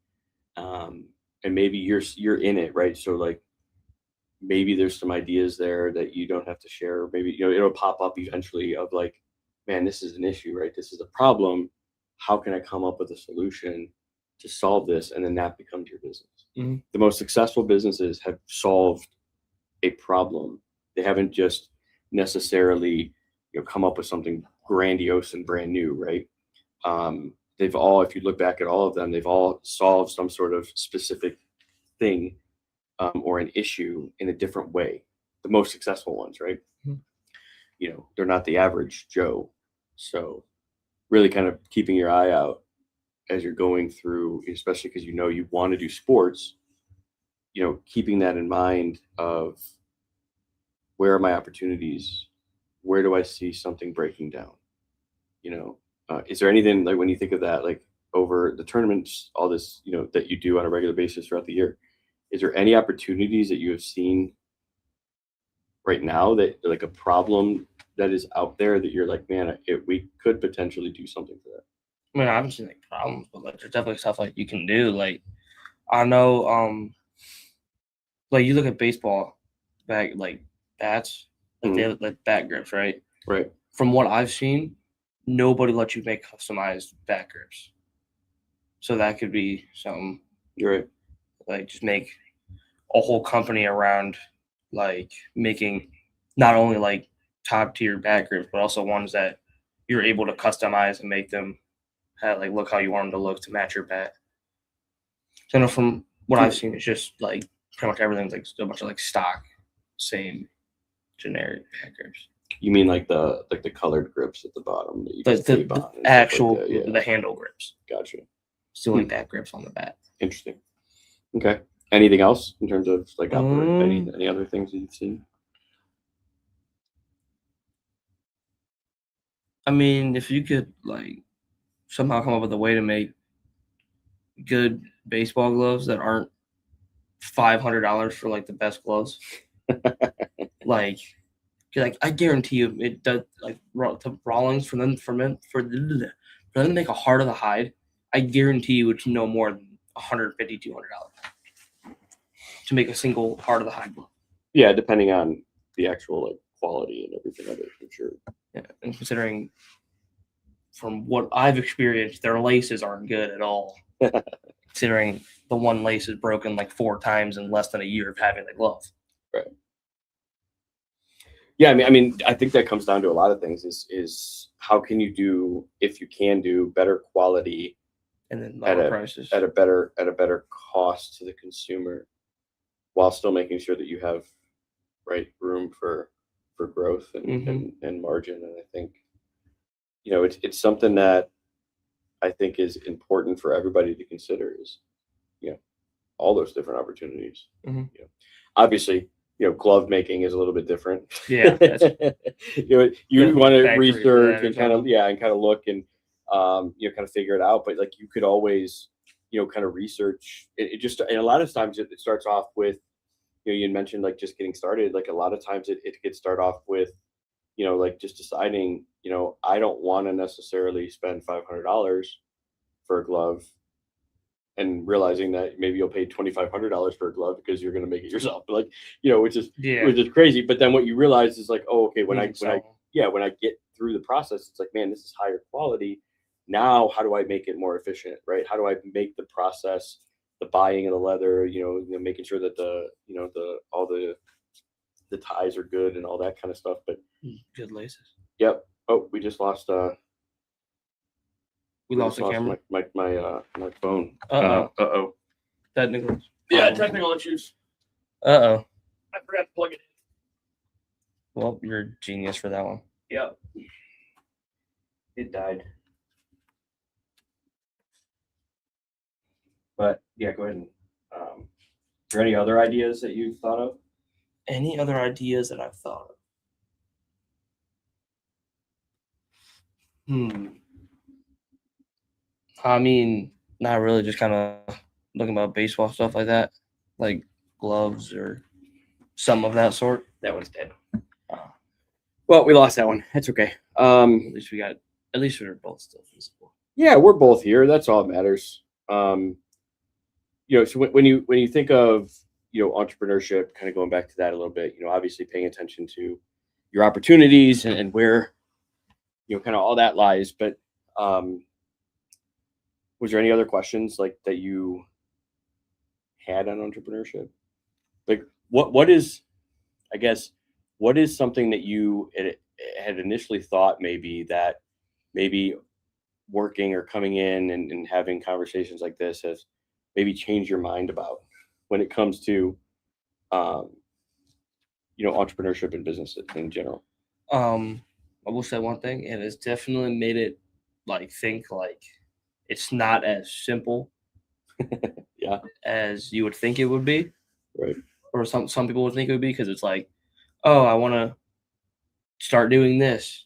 And maybe you're in it, right? So like, maybe there's some ideas there that you don't have to share. Maybe it'll pop up eventually of like, man, this is an issue, right? This is a problem. How can I come up with a solution to solve this? And then that becomes your business. The most successful businesses have solved a problem. They haven't just necessarily come up with something grandiose and brand new, right? They've all, if you look back at all of them, they've all solved some sort of specific thing or an issue in a different way. The most successful ones, right? They're not the average Joe. So really kind of keeping your eye out as you're going through, especially because you want to do sports, keeping that in mind of where are my opportunities? Where do I see something breaking down? Is there anything like when you think of that, like over the tournaments, all this, that you do on a regular basis throughout the year, is there any opportunities that you have seen right now that like a problem that is out there that you're like, man, we could potentially do something for that? I mean, I haven't seen like problems, but like there's definitely stuff like you can do. Like I know, like you look at baseball bats, like they have like bat grips, right? Right. From what I've seen, nobody lets you make customized bat grips. So that could be something. You're right. Like just make a whole company around like making not only like top tier bat grips, but also ones that you're able to customize and make them like look how you want them to look to match your bat. So from what I've seen, it's just like pretty much everything's like a bunch of like stock, same generic bat grips. You mean like the colored grips at the bottom that you the actual like the handle grips. Gotcha. Still like bat grips on the bat. Interesting. Okay. Anything else in terms of like any other things that you've seen? I mean, if you could like somehow come up with a way to make good baseball gloves that aren't $500 for like the best gloves, like I guarantee you it does. Like the Rawlings for them to make a heart of the hide, I guarantee you it's no more than $150, $200 to make a single heart of the hide glove. Yeah, depending on the actual like quality and everything of it, for sure. Yeah, and considering from what I've experienced, their laces aren't good at all. Considering the one lace is broken like 4 times in less than a year of having the glove. Right. Yeah, I mean, I think that comes down to a lot of things. Is how can you do, if you can do better quality, and then lower prices at a better cost to the consumer, while still making sure that you have room for growth and margin. And I think it's something that I think is important for everybody to consider is all those different opportunities. obviously, glove making is a little bit different. Yeah. You want to factory for research that or and kind of look and kind of figure it out. But like you could always, kind of research it just, and a lot of times it starts off with, you mentioned like just getting started. Like a lot of times it could start off with, like just deciding, I don't want to necessarily spend $500 for a glove, and realizing that maybe you'll pay $2,500 for a glove because you're going to make it yourself. Like, which is crazy. But then what you realize is like, oh, okay, when I get through the process, it's like, man, this is higher quality. Now, how do I make it more efficient, right? How do I make the process, the buying of the leather, making sure that all the ties are good and all that kind of stuff. But good laces. Yep. Oh, we just lost lost the camera. My phone. Uh-oh. Technical. Yeah, technical issues. Uh-oh. I forgot to plug it in. Well, you're a genius for that one. Yep. It died. But yeah, go ahead and are there any other ideas that you've thought of? Any other ideas that I've thought of? I mean, not really, just kind of looking about baseball stuff like that, like gloves or some of that sort. That one's dead. Well, we lost that one. That's okay. At least we're both still visible. Yeah, we're both here. That's all that matters. So when you think of entrepreneurship, kind of going back to that a little bit, obviously paying attention to your opportunities and where kind of all that lies. But was there any other questions like that you had on entrepreneurship? Like what is something that you had initially thought maybe working or coming in and having conversations like this has maybe changed your mind about when it comes to entrepreneurship and business in general? I will say one thing, and it's definitely made it think it's not as simple yeah, as you would think it would be, right? Or some people would think it would be, because it's like, oh, I want to start doing this,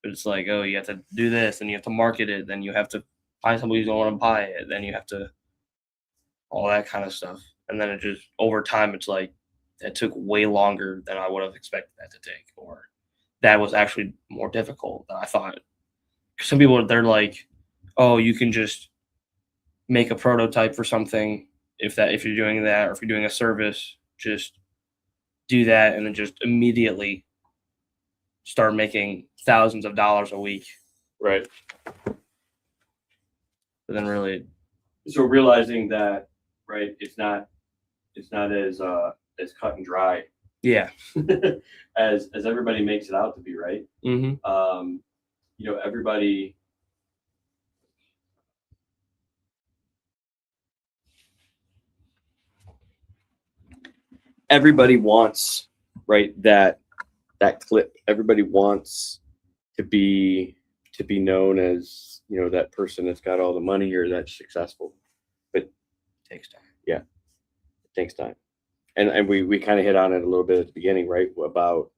but it's like, oh, you have to do this, and you have to market it, then you have to find somebody who's going to want to buy it, then you have to all that kind of stuff, and then it just over time it's like it took way longer than I would have expected that to take, or that was actually more difficult than I thought. Some people, they're like, oh, you can just make a prototype for something if you're doing that, or if you're doing a service, just do that and then just immediately start making thousands of dollars a week. Right. But then really, so realizing that, right, it's not as cut and dry. Yeah. as everybody makes it out to be, right? Mm-hmm. Everybody wants, right, that clip. Everybody wants to be known as, that person that's got all the money or that's successful. But it takes time. Yeah. It takes time. And we kind of hit on it a little bit at the beginning, right? About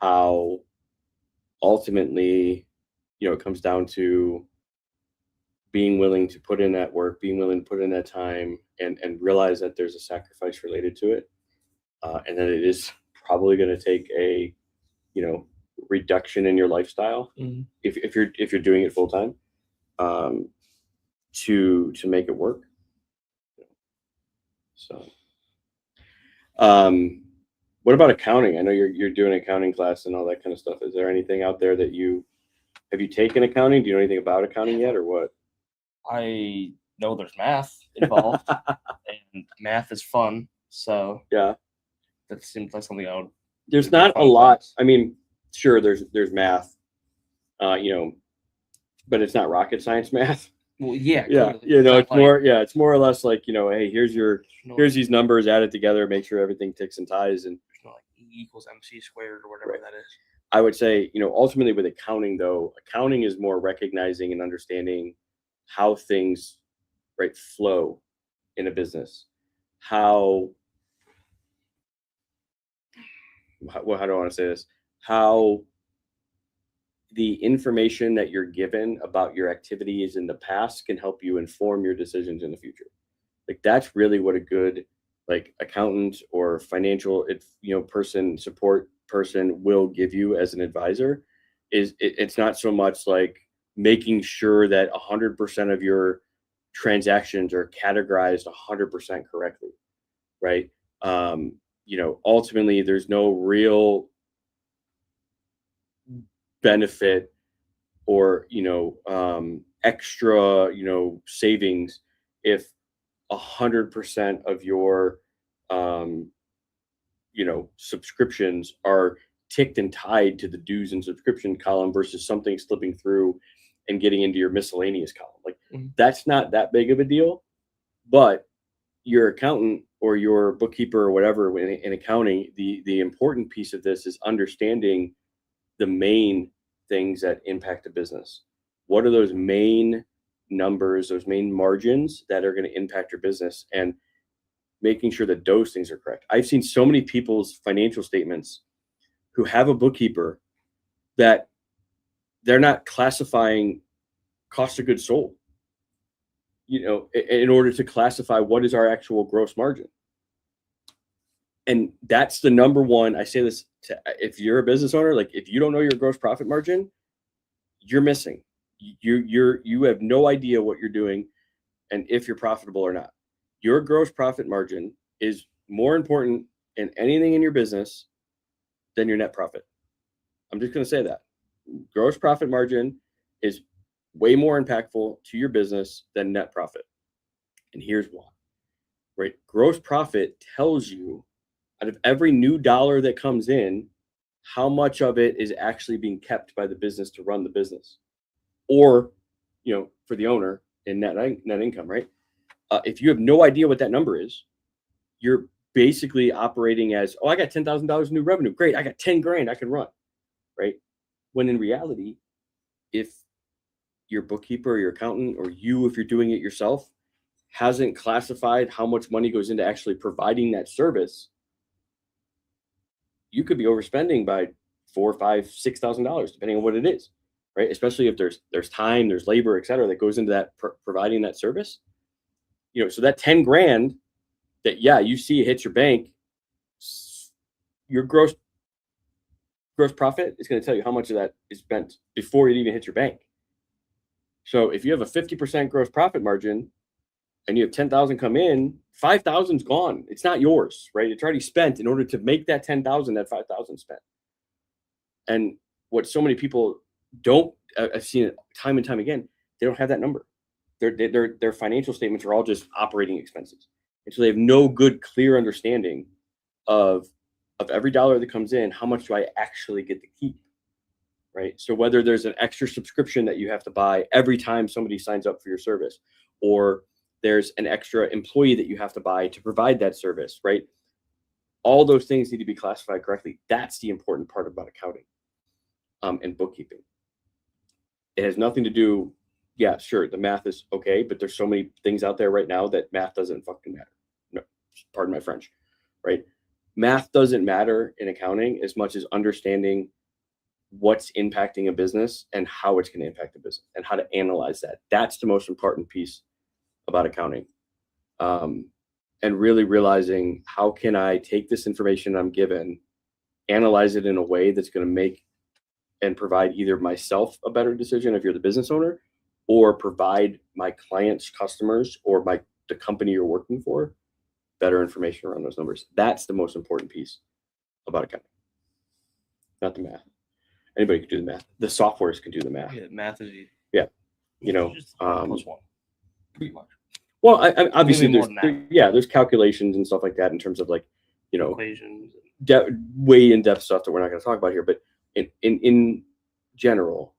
how ultimately, it comes down to being willing to put in that work, being willing to put in that time, and realize that there's a sacrifice related to it. And that it is probably going to take a, reduction in your lifestyle, mm-hmm. if you're doing it full time, to make it work. So, what about accounting? I know you're doing accounting class and all that kind of stuff. Is there anything out there that have you taken accounting? Do you know anything about accounting yet, or what? I know there's math involved, and math is fun. So yeah. That seems like something I would. There's not a lot. I mean, sure, there's math, but it's not rocket science math. Well, yeah. Yeah. It's more or less like, hey, here's these numbers, add it together, make sure everything ticks and ties, and like E = MC² or whatever that is. I would say, ultimately with accounting though, accounting is more recognizing and understanding how things, right, flow in a business, how how do I want to say this? How the information that you're given about your activities in the past can help you inform your decisions in the future. Like that's really what a good like accountant or financial support person will give you as an advisor. It's not so much like making sure that 100% of your transactions are categorized 100% correctly, right? Ultimately there's no real benefit or extra savings if 100% of your subscriptions are ticked and tied to the dues and subscription column versus something slipping through and getting into your miscellaneous column. Like that's not that big of a deal, but your accountant or your bookkeeper or whatever in accounting, the important piece of this is understanding the main things that impact a business. What are those main numbers, those main margins that are going to impact your business, and making sure that those things are correct. I've seen so many people's financial statements who have a bookkeeper that they're not classifying cost of goods sold, in order to classify what is our actual gross margin. And that's the number one. I say this if you're a business owner, like if you don't know your gross profit margin, you're missing. You have no idea what you're doing and if you're profitable or not. Your gross profit margin is more important in anything in your business than your net profit. I'm just going to say that. Gross profit margin is way more impactful to your business than net profit. And here's why. Right? Gross profit tells you out of every new dollar that comes in, how much of it is actually being kept by the business to run the business, or, for the owner in net income, right? If you have no idea what that number is, you're basically operating as, I got $10,000 new revenue. Great. I got 10 grand I can run, right? When in reality, if your bookkeeper or your accountant or you, if you're doing it yourself, hasn't classified how much money goes into actually providing that service, you could be overspending by $4,000, $5,000, $6,000, depending on what it is, right? Especially if there's time, there's labor, et cetera, that goes into that providing that service. So that 10 grand that, you see it hits your bank, your gross profit is going to tell you how much of that is spent before it even hits your bank. So if you have a 50% gross profit margin and you have 10,000 come in, 5,000's gone. It's not yours, right? It's already spent in order to make that 10,000, that 5,000 spent. And what so many people don't, I've seen it time and time again, they don't have that number. Their financial statements are all just operating expenses. And so they have no good, clear understanding of every dollar that comes in, how much do I actually get to keep, right? So whether there's an extra subscription that you have to buy every time somebody signs up for your service, or there's an extra employee that you have to buy to provide that service, right? All those things need to be classified correctly. That's the important part about accounting and bookkeeping. It has nothing to do, sure, the math is okay, but there's so many things out there right now that math doesn't fucking matter. No, pardon my French, right? Math doesn't matter in accounting as much as understanding what's impacting a business and how it's going to impact the business and how to analyze that. That's the most important piece about accounting. And really realizing, how can I take this information I'm given, analyze it in a way that's going to make and provide either myself a better decision if you're the business owner, or provide my clients, customers, or the company you're working for better information around those numbers. That's the most important piece about accounting, not the math. Anybody can do the math. The softwares can do the math. Yeah, math is easy. Yeah, Just plus one, pretty much. Well, I obviously there's calculations and stuff like that in terms of equations, way in-depth stuff that we're not going to talk about here. But in general,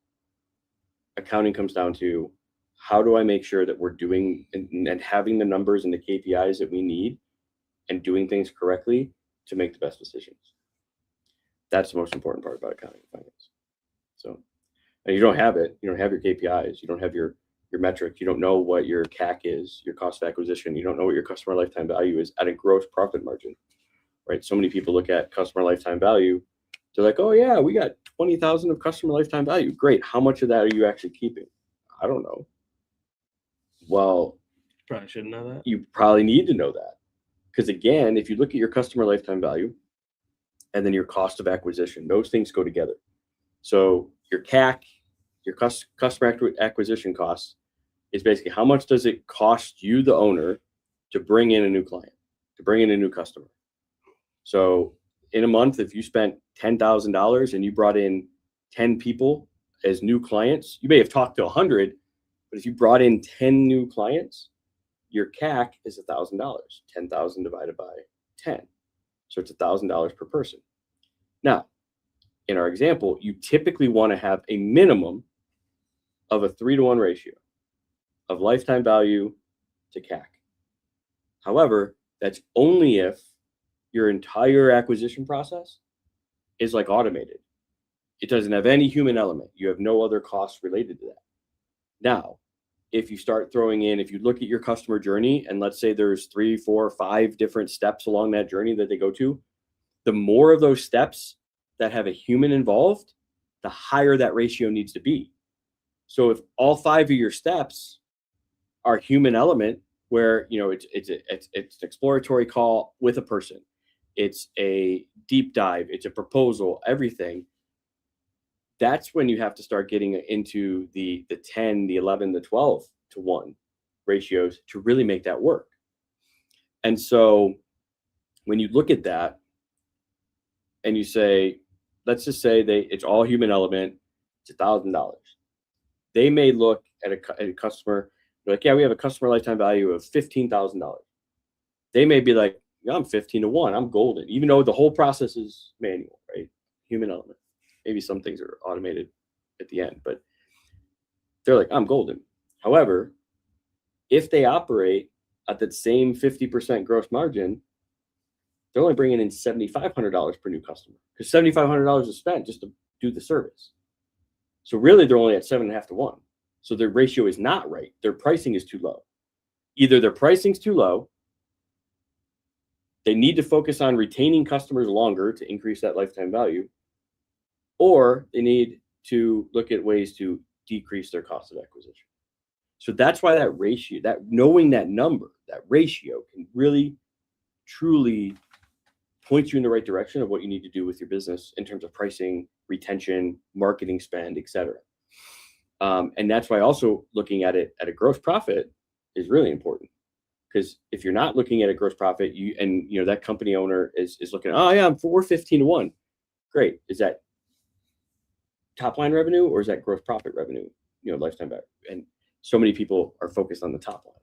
accounting comes down to, how do I make sure that we're doing and having the numbers and the KPIs that we need and doing things correctly to make the best decisions. That's the most important part about accounting and finance. So, and you don't have it. You don't have your KPIs. You don't have your metrics. You don't know what your CAC is, your cost of acquisition. You don't know what your customer lifetime value is at a gross profit margin, right? So many people look at customer lifetime value. They're like, oh yeah, we got 20,000 of customer lifetime value. Great. How much of that are you actually keeping? I don't know. Well, probably shouldn't know that. You probably need to know that. Because again, if you look at your customer lifetime value and then your cost of acquisition, those things go together. So your CAC, your customer acquisition costs, is basically how much does it cost you, the owner, to bring in a new client, to bring in a new customer. So in a month, if you spent $10,000 and you brought in 10 people as new clients, you may have talked to 100, but if you brought in 10 new clients, your CAC is $1,000. 10,000 divided by 10. So it's $1,000 per person. Now, in our example, you typically want to have a minimum of a 3-to-1 ratio of lifetime value to CAC. However, that's only if your entire acquisition process is like automated. It doesn't have any human element. You have no other costs related to that. Now, if you start throwing in, if you look at your customer journey, and let's say there's 3, 4, 5 different steps along that journey that they go to, the more of those steps that have a human involved, the higher that ratio needs to be. So if all 5 of your steps are human element, where it's an exploratory call with a person, it's a deep dive, it's a proposal, everything, that's when you have to start getting into the 10, the 11, the 12 to 1 ratios to really make that work. And so when you look at that and you say, let's just say it's all human element, it's $1,000. They may look at a customer, like, yeah, we have a customer lifetime value of $15,000. They may be like, yeah, I'm 15-to-1, I'm golden, even though the whole process is manual, right? Human element. Maybe some things are automated at the end, but they're like, I'm golden. However, if they operate at that same 50% gross margin, they're only bringing in $7,500 per new customer, because $7,500 is spent just to do the service. So really, they're only at 7.5-to-1. So their ratio is not right. Their pricing is too low. Either their pricing's too low, they need to focus on retaining customers longer to increase that lifetime value, or they need to look at ways to decrease their cost of acquisition. So that's why that ratio, that knowing that number, that ratio, can really, truly point you in the right direction of what you need to do with your business in terms of pricing, retention, marketing spend, etc. And that's why also looking at it at a gross profit is really important. Because if you're not looking at a gross profit, that company owner is looking, oh yeah, we're 15-to-1. Great. Is that top line revenue or is that gross profit revenue? Lifetime value. And so many people are focused on the top line.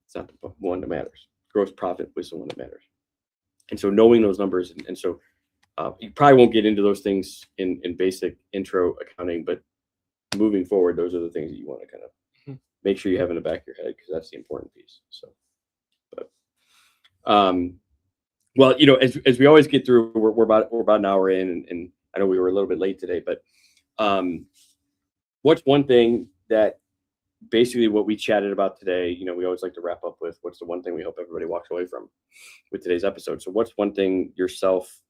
It's not the one that matters. Gross profit was the one that matters. And so knowing those numbers, and so you probably won't get into those things in basic intro accounting, but moving forward, those are the things that you want to kind of make sure you have in the back of your head, because that's the important piece. So, but well, as we always get through, we're about an hour in, and I know we were a little bit late today, but what's one thing that basically what we chatted about today, we always like to wrap up with what's the one thing we hope everybody walks away from with today's episode. So what's one thing yourself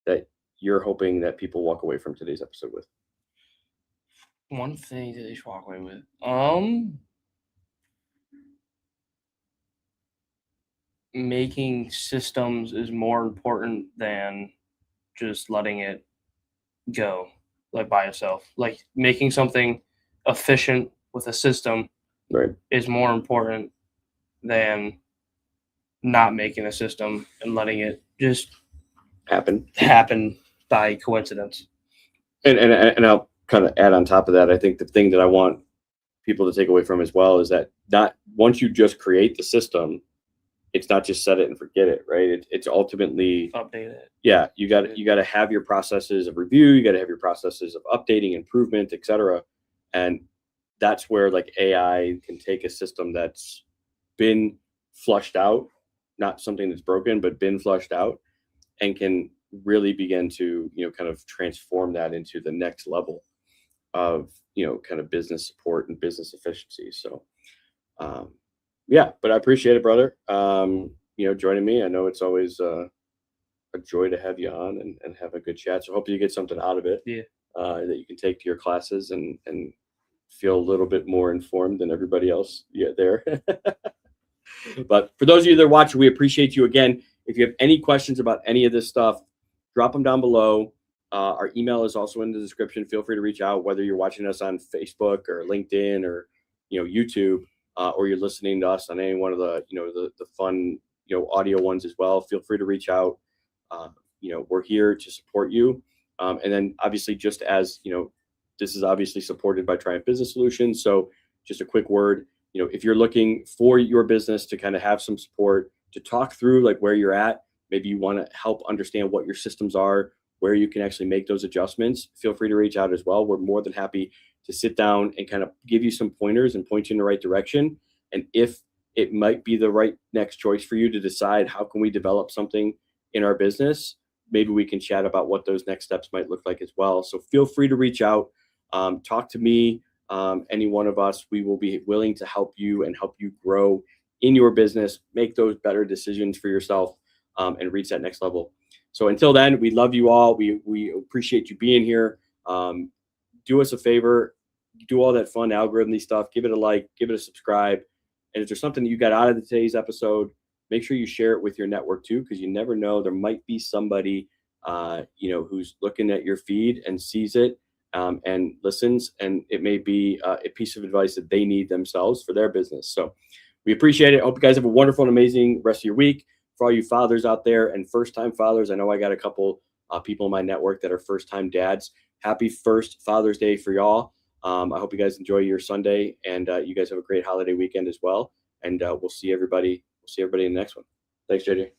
that you're hoping that people walk away from today's episode with? One thing that they should walk away with. Making systems is more important than just letting it go like by itself. Like making something efficient with a system is more important than not making a system and letting it just happen by coincidence. And I'll kind of add on top of that, I think the thing that I want people to take away from as well is that not once you just create the system, it's not just set it and forget it, right? It's ultimately update it. Yeah, you got to have your processes of review, you got to have your processes of updating, improvement, etc. And that's where like AI can take a system that's been flushed out, not something that's broken, but been flushed out, and can really begin to kind of transform that into the next level of kind of business support and business efficiency. So yeah, but I appreciate it, brother. Joining me. I know it's always a joy to have you on and have a good chat. So hopefully you get something out of it. Yeah. That you can take to your classes and feel a little bit more informed than everybody else there. But for those of you that are watching, we appreciate you again. If you have any questions about any of this stuff, drop them down below. Our email is also in the description. Feel free to reach out, whether you're watching us on Facebook or LinkedIn or YouTube, or you're listening to us on any one of the the fun audio ones as well. Feel free to reach out. We're here to support you. And then obviously, just as this is obviously supported by Triumph Business Solutions. So just a quick word, if you're looking for your business to kind of have some support, to talk through like where you're at, maybe you want to help understand what your systems are, where you can actually make those adjustments, feel free to reach out as well. We're more than happy to sit down and kind of give you some pointers and point you in the right direction. And if it might be the right next choice for you to decide how can we develop something in our business, maybe we can chat about what those next steps might look like as well. So feel free to reach out, talk to me, any one of us. We will be willing to help you and help you grow in your business, make those better decisions for yourself, and reach that next level. So until then, we love you all. We appreciate you being here. Do us a favor, do all that fun algorithm stuff. Give it a like, give it a subscribe. And if there's something that you got out of today's episode, make sure you share it with your network too, because you never know, there might be somebody who's looking at your feed and sees it and listens, and it may be a piece of advice that they need themselves for their business. So we appreciate it. Hope you guys have a wonderful and amazing rest of your week. For all you fathers out there and first-time fathers, I know I got a couple people in my network that are first-time dads. Happy first Father's Day for y'all. I hope you guys enjoy your Sunday, and you guys have a great holiday weekend as well. And we'll see everybody in the next one. Thanks, JJ.